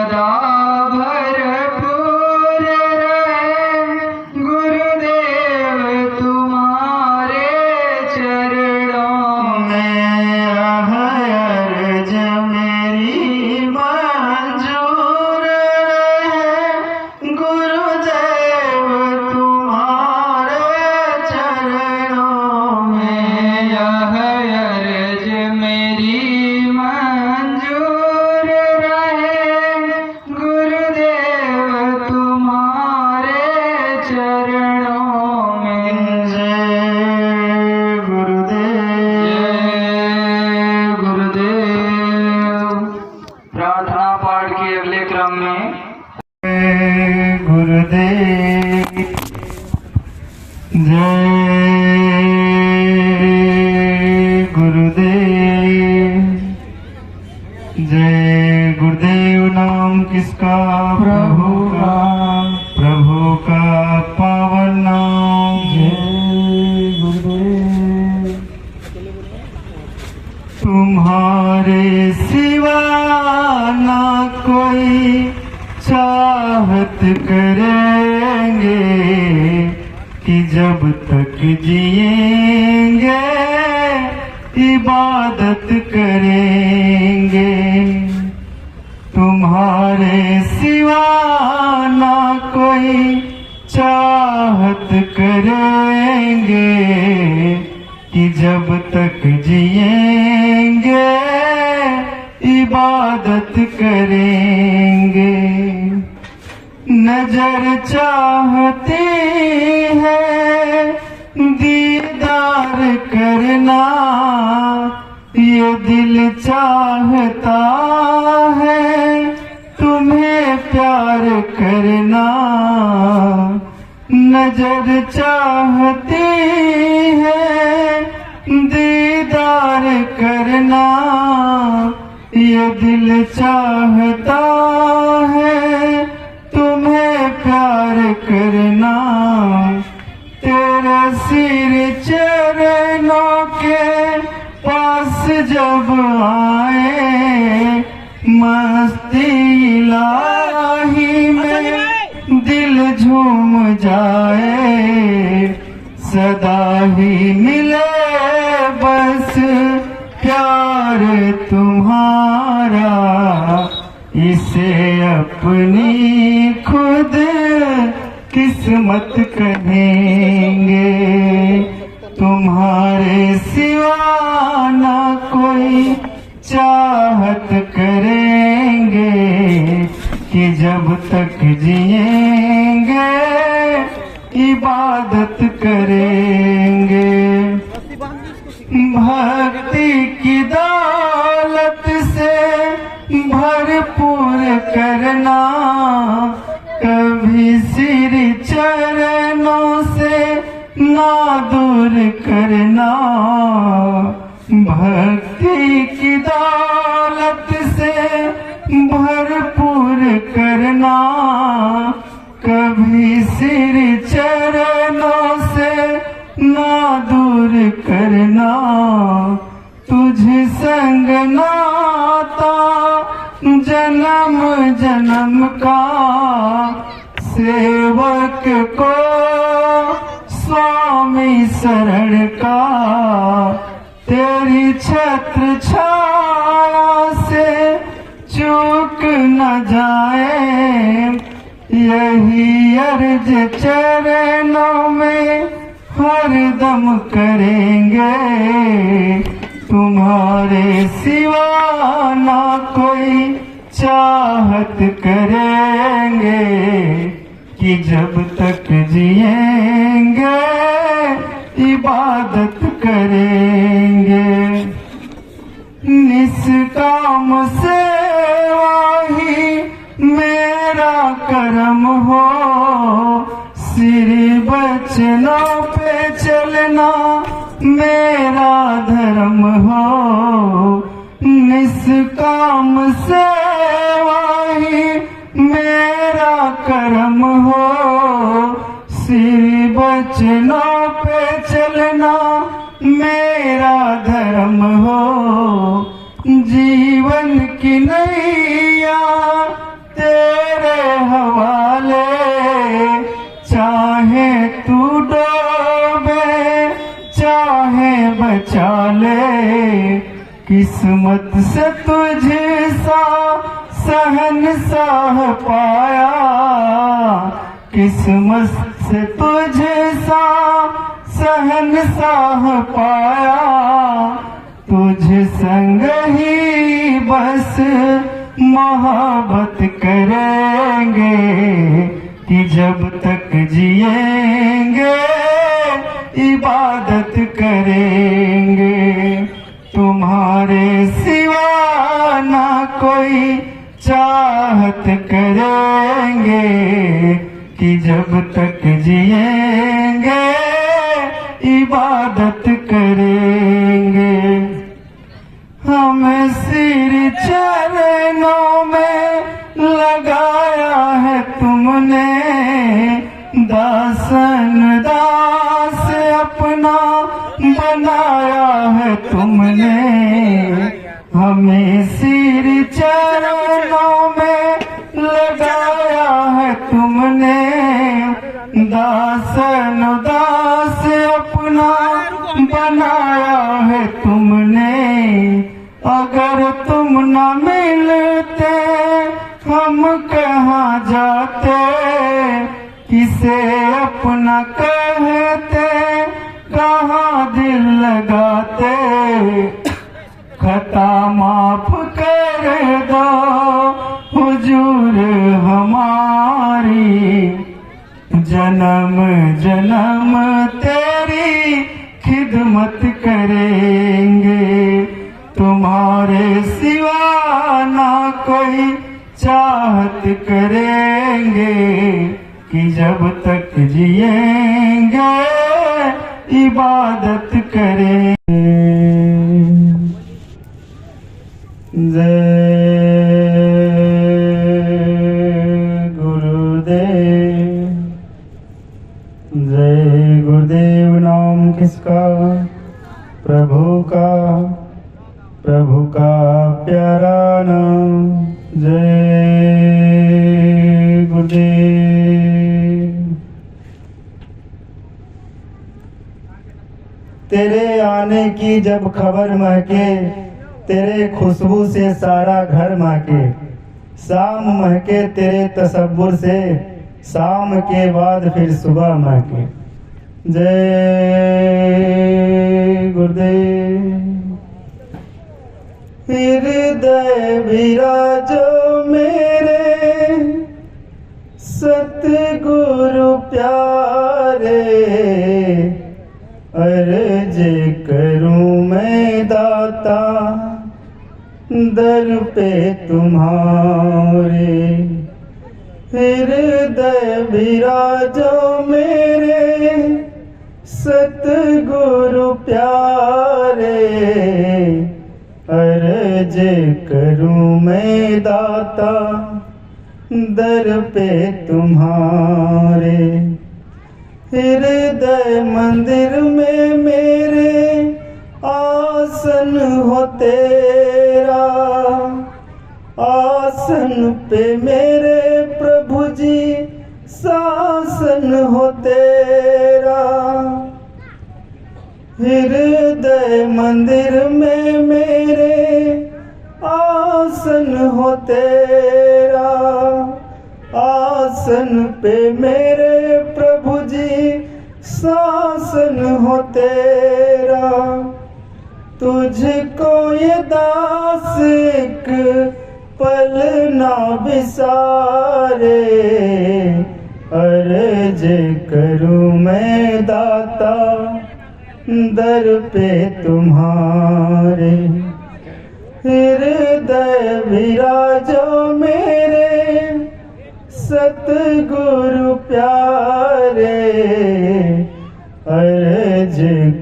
सदा भरपूर रहे गुरुदेव तुम्हारे चरणों में। अर्ज मेरी मंजूर रहे गुरुदेव तुम्हारे चरणों में। अर्ज मेरी मंजूर रहे गुरुदेव तुम्हारे चरणों में। जय गुरुदेव, जय गुरुदेव। प्रार्थना पाठ के अगले क्रम में जय गुरुदेव, जय गुरुदेव। जय गुरुदेव नाम किसका? प्रभु का, प्रभु का पावन नाम। जय गुरुदेव। तुम्हारे सिवा ना कोई चाहत करेंगे कि जब तक जिएंगे इबादत करेंगे। तुम्हारे सिवा ना कोई चाहत करेंगे कि जब तक जिएंगे इबादत करेंगे। नजर चाहती है दीदार करना, ये दिल चाहता है तुम्हें प्यार करना। नजर चाहती है दीदार करना, ये दिल चाहता है तुम्हें प्यार करना। तेरे सिर चरणों के पास जब आए, मस्ती इलाही में दिल झूम जाए। सदा ही मिले बस प्यार तुम्हारा, इसे अपनी खुद किस्मत कहेंगे। तुम्हारे सिवा ना कोई चाहत करेंगे कि जब तक जिएंगे इबादत करेंगे। भक्ति की दौलत से भरपूर करना, कभी सिर चरणों से ना दूर करना। भक्ति की दौलत से भरपूर करना, कभी सिर चरणों से ना दूर करना। तुझ संग नाता जन्म जन्म का, सेवक को स्वामी शरण का। तेरी छत्र छाया से चूक न जाए, यही अर्ज चरणों में हरदम करेंगे। तुम्हारे सिवा ना कोई चाहत करेंगे कि जब तक जिएंगे इबादत करेंगे। निष्काम सेवा ही मेरा कर्म हो, सिर बचनों पे चलना मेरा धर्म हो। निष्काम सेवा ही मेरा कर्म हो, सिर बचनों पे चलना मेरा धर्म हो। जीवन की नैया किस्मत से तुझे सा शहंशाह पाया, किस्मत से तुझे सा शहंशाह पाया। तुझ संग ही बस मोहब्बत करेंगे कि जब तक जिएंगे इबादत करेंगे। तुम्हारे सिवा ना कोई चाहत करेंगे कि जब तक जिएंगे इबादत करेंगे। हमें सिर चरणों में लगाया है तुमने, दासन दास अपना बनाया है तुमने। हमें सिर चरणों में लगाया है तुमने, दासन दास अपना बनाया है तुमने। अगर तुम न मिलते हम कहाँ जाते, किसे अपना कहते कहाँ दिल लगाते। खता माफ कर दो हुजूर हमारी, जन्म जन्म तेरी खिदमत करेंगे। तुम्हारे सिवा ना कोई चाहत करेंगे कि जब तक जिएंगे इबादत करेंगे। जय गुरुदेव, जय गुरुदेव। नाम किसका? प्रभु का, प्रभु का प्यारा नाम। जय गुरुदेव। तेरे आने की जब खबर महके, तेरे खुशबू से सारा घर महके। शाम महके तेरे तसव्वुर से, शाम के बाद फिर सुबह महके। जय गुरुदेव। हृदय विराजो मेरे सतगुरु प्यारे, अर्ज करूं मैं दाता दर पे तुम्हारे। हृदय विराजो मेरे सतगुरु प्यारे, अर्ज करूं मैं दाता दर पे तुम्हारे। हृदय मंदिर में मेरे आसन हो तेरा, आसन पे मेरे प्रभु जी शासन हो तेरा। हृदय मंदिर में मेरे आसन हो तेरा, आसन पे मेरे प्रभु जी शासन हो तेरा। तुझको ये दास एक पल ना बिसारे, अर्ज करूं मैं दाता दर पे तुम्हारे। हृदय विराजो मेरे सतगुरु प्यारे, अर्ज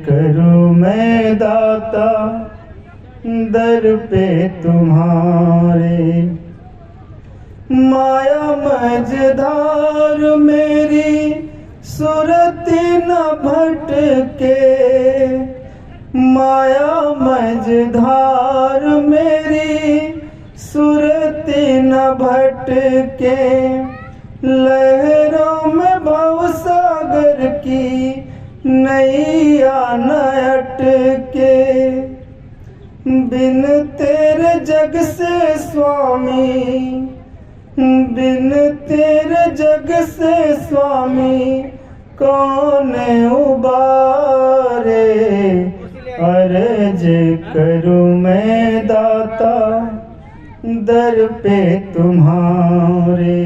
करूं मैं दाता दर पे तुम्हारे। माया मझधार मेरी सूरत न भटके, माया मझधार मेरी सूरत न भटके। लहरों में भव सागर की नैया न अटके। बिन तेरे जग से स्वामी, बिन तेरे जग से स्वामी कौन उबारे। अर्ज करूं मैं दाता दर पे तुम्हारे।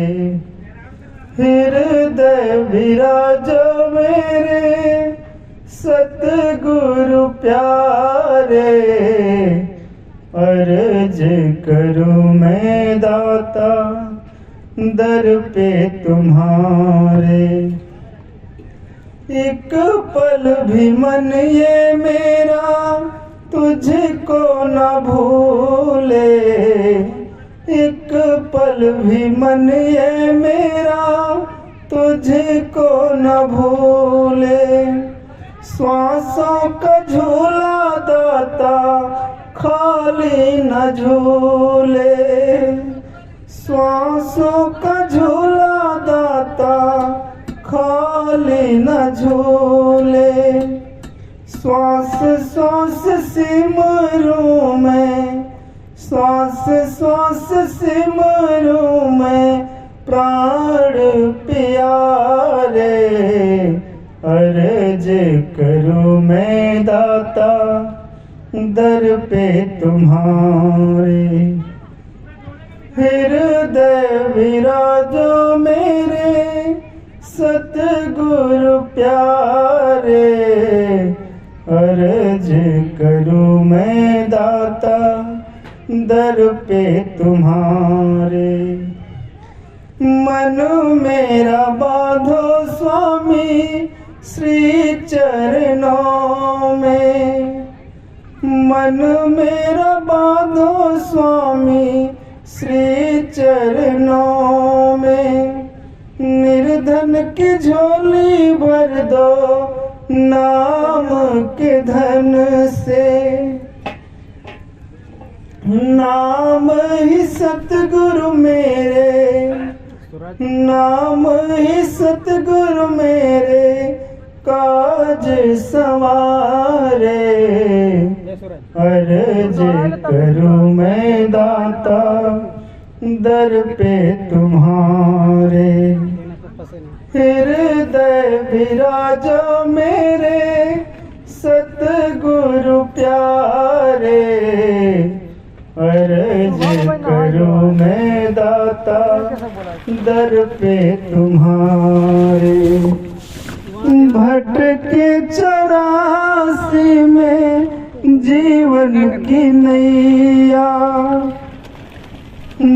हृदय विराजो मेरे सतगुरु प्यारे। अर्ज करूं मैं दाता दर पे तुम्हारे। एक पल भी मन ये मेरा तुझको न भूले। एक पल भी मन ये मेरा तुझको न भूले। श्वासों का झूला दाता खाली न झूले। श्वासों का झूला दाता खाली न झूले। श्वास श्वास सिमरूं मैं, श्वास श्वास सिमरूं मैं प्राण प्यारे। अर्ज करूं मैं दाता दर पे तुम्हारे। हृदय विराजो मेरे सतगुरु प्यारे। अर्ज करूं मैं दाता दर पे तुम्हारे। मन मेरा बांधो स्वामी श्री चरणों में। मन मेरा बांधो स्वामी श्री चरणों में। निर्धन की झोली भर दो नाम के धन से। नाम ही सतगुरु मेरे, नाम ही सतगुरु मेरे काज संवारे। अर्ज करूं मैं दाता दर पे तुम्हारे। हृदय विराजो मेरे सतगुरु प्यारे। अर्ज करूं मैं दाता दर पे तुम्हारे। भटके 84 में जीवन की नैया।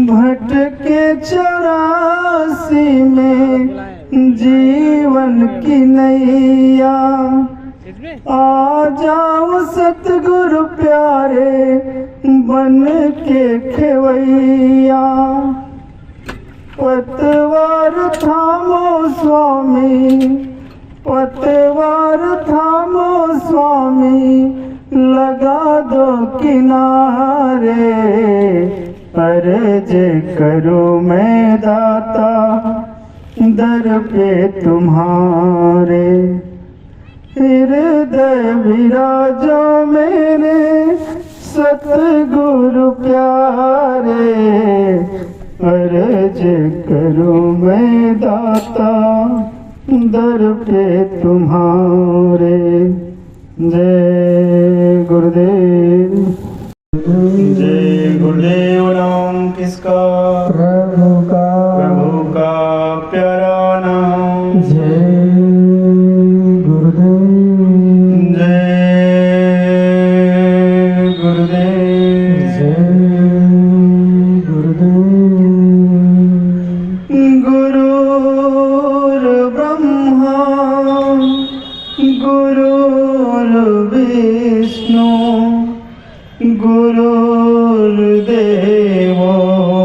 भटके 84 में जीवन की नैया। आ जाओ सतगुरु प्यारे बन के खेवैया। पतवार थामो स्वामी, पतवार थामो स्वामी लगा दो किनारे। अर्ज करूं मैं दाता दर पे तुम्हारे। हृदय विराजो मेरे सतगुरु प्यारे। अर्ज करूं मैं दाता दर पे तुम्हारे। जय गुरुदेव। जय गुरुदेव। नाम किसका? प्रभु का। प्रभु का प्यारा नाम। जय गुरुदेव। जय गुरुदेव। जय गुरुदेव। गुरुर् ब्रह्मा गुरुर्विष्णु गुरुर्देवो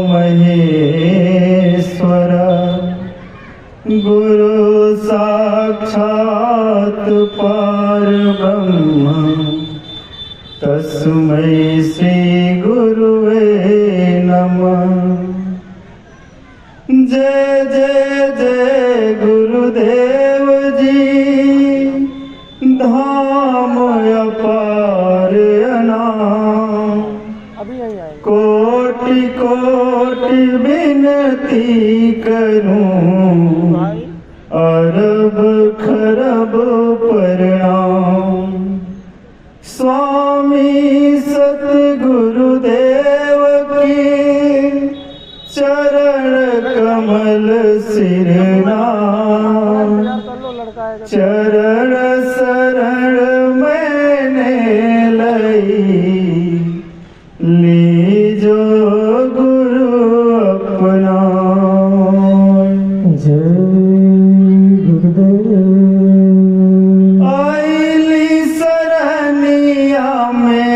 महेश्वर। गुरु साक्षात् परब्रह्म तस्मै श्री गुरुवे नमः। जय जय जय गुरुदेव जी। धाम अपार अनाम विनती करूं अरब खरब प्रणाम। स्वामी सतगुरुदेव की चरण कमल सिरनाम। चरण शरण मैंने लीजो गुरु अपना। जय गुरुदेव। आईली सरनिया में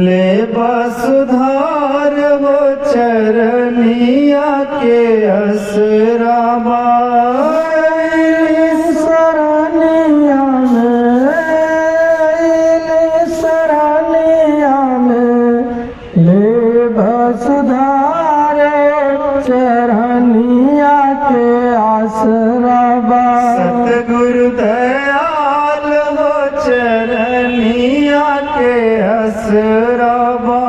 ले बसुधार हो चरनिया के असराबा। सुधार चरनिया के आसराबा। सतगुरु दयाल हो चरनिया के असराबा।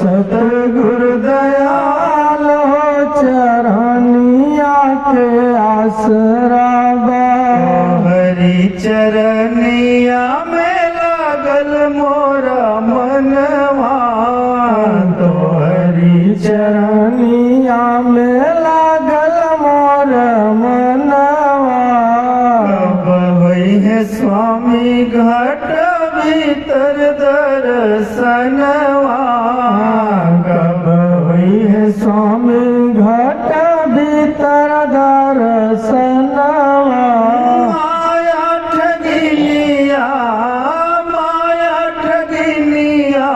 सतगुरु दयाल हो चरनिया के आसराबा। हरि चरनिया में लागल मोरा मनवा। तो हरि चरनिया में लागल मोर मनवा। कब होई है स्वामी घाट भीतर दर्शनवा। कब हुई है स्वामी घाट भीतर दर्शनवा। माया ठगिनिया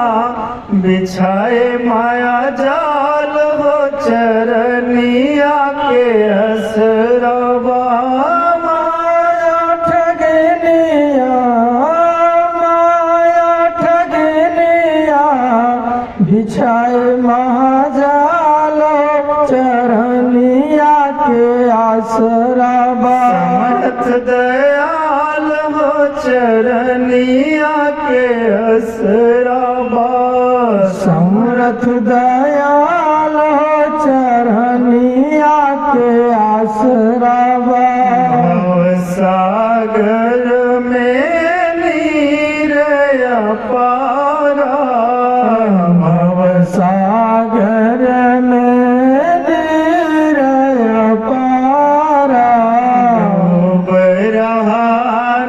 बिछाए माया जाल हो चरनिया के असरवा। माया ठगिनिया बिछाए महाजाल चरनिया के आसराबा। समर्थ दयाल हो चरनिया के असराबा। समर्थ दयाल हो चरनिया के आसराबा। सागर में नीर अपारा। सागर में नीर अपारा। डूब रहा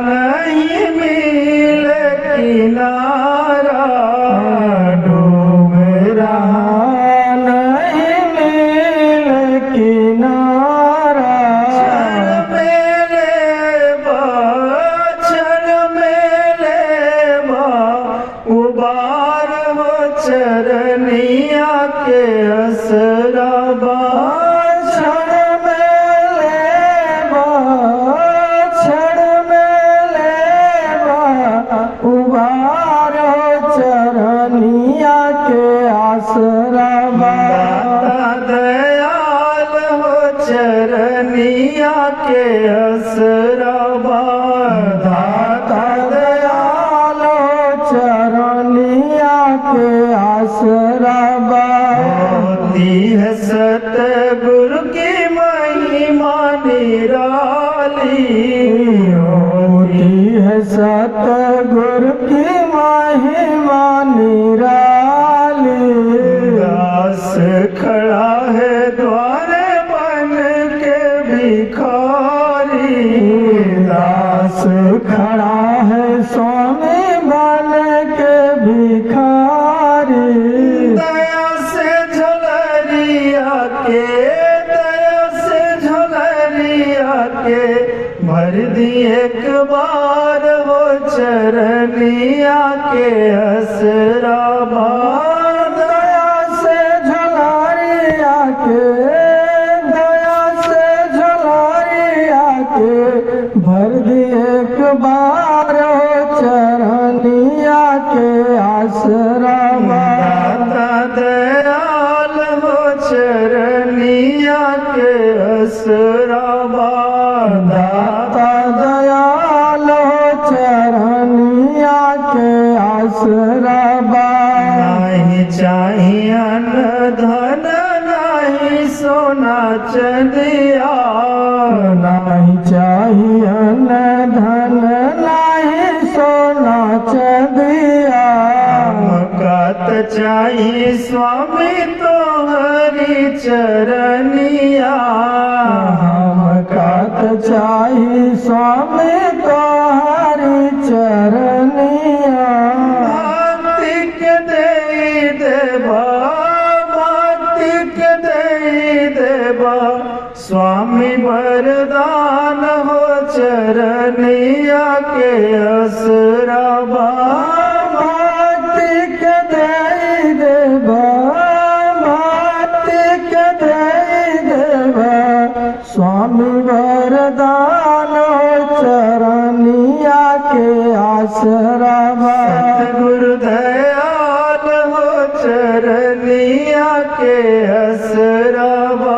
नहीं मिल किनारा। डूब रहा नहीं मिल किनारा। क्षण मेले उबार हो चरनिया के असराबा। क्षण मेले उबारो चरनिया के आसराबा। दाता दयाल हो चरनिया के असराबा। दाता दयाल हो चरनिया के आसराबा। होती है सतगुरु की महिमा निराली। होती है सतगुरु की महिमा निराली। दास खड़ा है द्वारे बन के भिखारी। दास खड़ा है स्वामी बन के भिखारी। दया से झलरिया के भर दी एक बार हो चरनिया के असराबा। दया से झलरिया के भर दी एक बार हो चरनिया के आसराबा। दाता दयाल हो चरनिया के असराबा। दाता दयाल हो चरनिया के आसराबा। नहीं चाहिए अन्न धन नहीं सोना चंदिया नहीं चाहिए न धन नहीं सोना चंदिया मकात चाहिए स्वामी तो हरि चरनिया हमकात चाहिए स्वामी तो हरि चरनिया भक्ति के दे देवा भक्ति के दे देवा स्वामी वरदान हो चरनिया के असराबा भक्ति के दे देवा भक्ति के दे देवा स्वामी वरदान चरनिया के आसराबा सतगुरु दयाल हो चरनिया के असराबा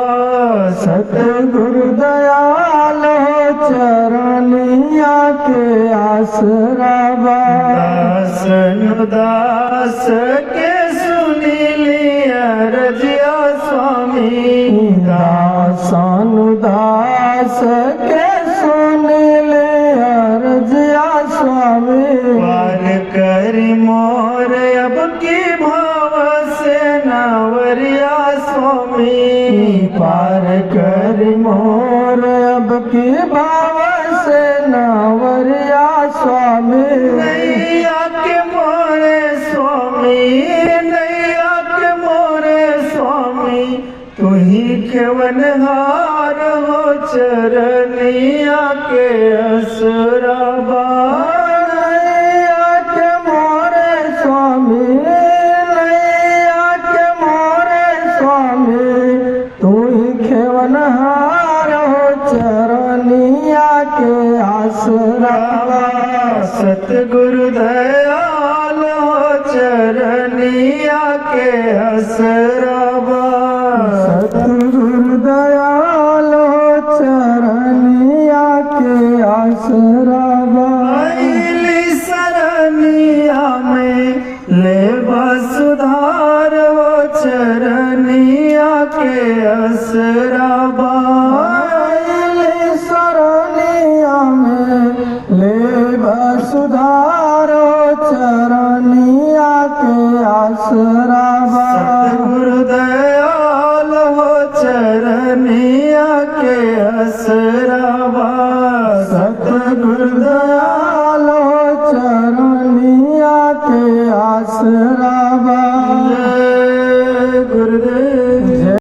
सतगुरु दयाल हो चरनिया के आसराबा दासन दास के सुनी लिया रजिया स्वामी दासन दास के सुन ले अर्जिया स्वामी पार करी मोर अब की भाव से नावरिया स्वामी पार कर मोर अब की भाव से नावरिया स्वामी नैया के मोरे स्वामी नैया के मोरे स्वामी तू ही केवनहार हो चरनिया के असराबा नैया के मोरे स्वामी नैया के मोरे स्वामी तू ही खेवनहार हो चरनिया के आसराबा सतगुरु दयाल हो चरनिया के असराबा सतगुरु दयाल हो चरनिया के आसराबा आइली सरनिया में ले सुधार हो चरनिया के असराबा आइली सरनिया में ले सुधार हो चरनिया के आसराबा सतगुरु दयाल हो चरनिया के असराबा सतगुरु दयाल हो चरनिया के आसराबा गुरुदेव